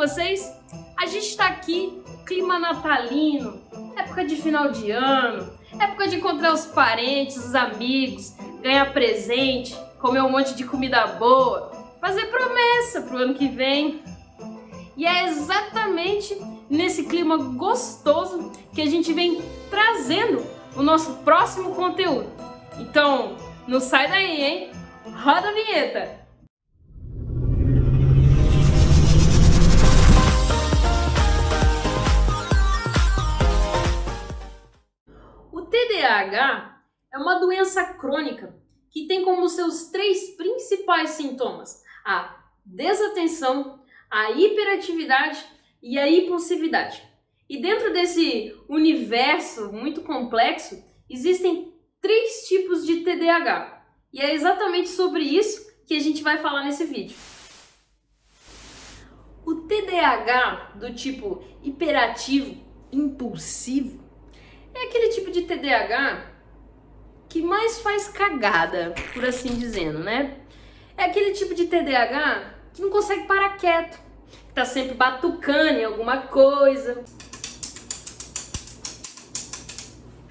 vocês? A gente tá aqui, clima natalino, época de final de ano, época de encontrar os parentes, os amigos, ganhar presente, comer um monte de comida boa, fazer promessa pro ano que vem. E é exatamente nesse clima gostoso que a gente vem trazendo o nosso próximo conteúdo. Então, não sai daí, hein? Roda a vinheta! O TDAH é uma doença crônica que tem como seus três principais sintomas a desatenção, a hiperatividade e a impulsividade. E dentro desse universo muito complexo, existem três tipos de TDAH. E é exatamente sobre isso que a gente vai falar nesse vídeo. O TDAH do tipo hiperativo, impulsivo, é aquele tipo de TDAH que mais faz cagada, por assim dizendo, né? É aquele tipo de TDAH que não consegue parar quieto, que tá sempre batucando em alguma coisa,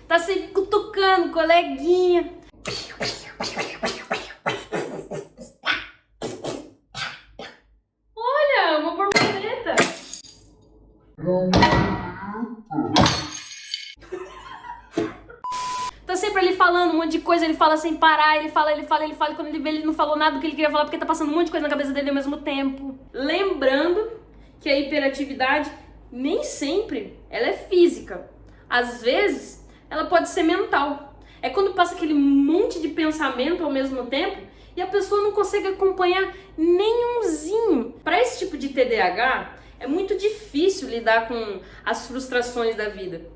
tá sempre cutucando coleguinha. Olha, uma borboleta. Tá sempre ali falando um monte de coisa, ele fala sem parar, ele fala, e quando ele vê ele não falou nada do que ele queria falar, porque tá passando um monte de coisa na cabeça dele ao mesmo tempo. Lembrando que a hiperatividade nem sempre ela é física. Às vezes, ela pode ser mental. É quando passa aquele monte de pensamento ao mesmo tempo e a pessoa não consegue acompanhar nenhumzinho. Para esse tipo de TDAH, é muito difícil lidar com as frustrações da vida.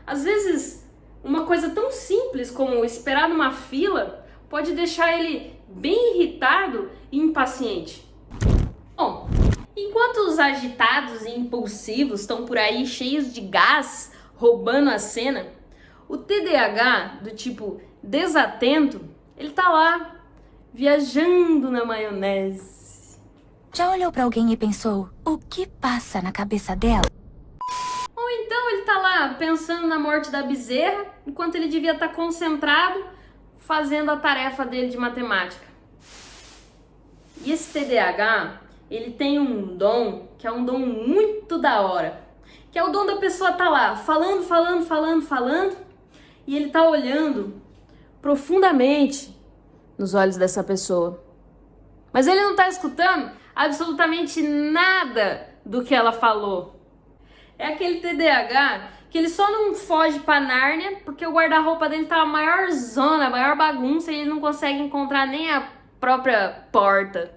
Às vezes, uma coisa tão simples como esperar numa fila pode deixar ele bem irritado e impaciente. Bom, enquanto os agitados e impulsivos estão por aí cheios de gás, roubando a cena, o TDAH do tipo desatento, ele tá lá, viajando na maionese. Já olhou pra alguém e pensou, o que passa na cabeça dela? Ou então ele tá lá pensando na morte da bezerra, enquanto ele devia estar concentrado fazendo a tarefa dele de matemática. E esse TDAH, ele tem um dom, que é um dom muito da hora, que é o dom da pessoa tá lá, falando, e ele tá olhando profundamente nos olhos dessa pessoa. Mas ele não tá escutando absolutamente nada do que ela falou. É aquele TDAH que ele só não foge pra Nárnia porque o guarda-roupa dele tá a maior zona, a maior bagunça e ele não consegue encontrar nem a própria porta.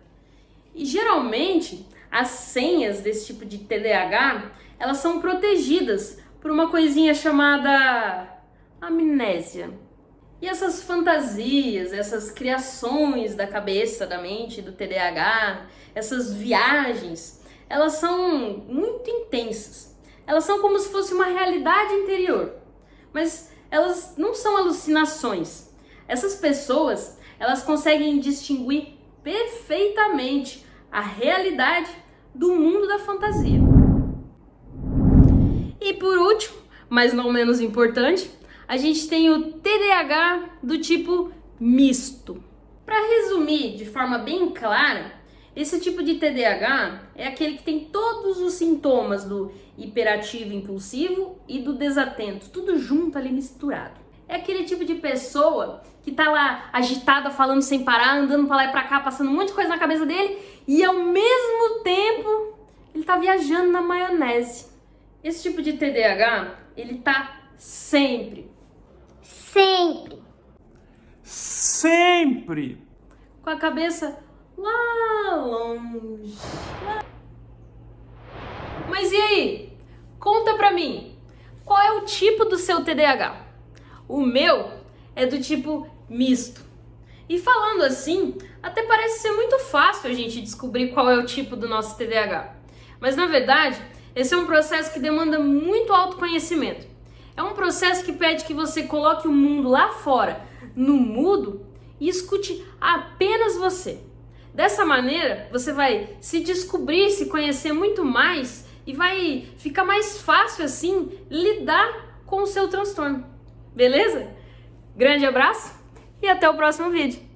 E geralmente as senhas desse tipo de TDAH, elas são protegidas por uma coisinha chamada amnésia. E essas fantasias, essas criações da cabeça, da mente do TDAH, essas viagens, elas são muito intensas. Elas são como se fosse uma realidade interior, mas elas não são alucinações. Essas pessoas, elas conseguem distinguir perfeitamente a realidade do mundo da fantasia. E por último, mas não menos importante, a gente tem o TDAH do tipo misto. Para resumir de forma bem clara, esse tipo de TDAH é aquele que tem todos os sintomas do hiperativo impulsivo e do desatento, tudo junto ali misturado. É aquele tipo de pessoa que tá lá agitada, falando sem parar, andando pra lá e pra cá, passando um monte de coisa na cabeça dele e ao mesmo tempo ele tá viajando na maionese. Esse tipo de TDAH, ele tá sempre com a cabeça lá longe. Mas e aí? Conta pra mim, qual é o tipo do seu TDAH? O meu é do tipo misto. E falando assim, até parece ser muito fácil a gente descobrir qual é o tipo do nosso TDAH. Mas na verdade, esse é um processo que demanda muito autoconhecimento. É um processo que pede que você coloque o mundo lá fora, no mudo, e escute apenas você. Dessa maneira, você vai se descobrir, se conhecer muito mais e vai ficar mais fácil assim lidar com o seu transtorno. Beleza? Grande abraço e até o próximo vídeo.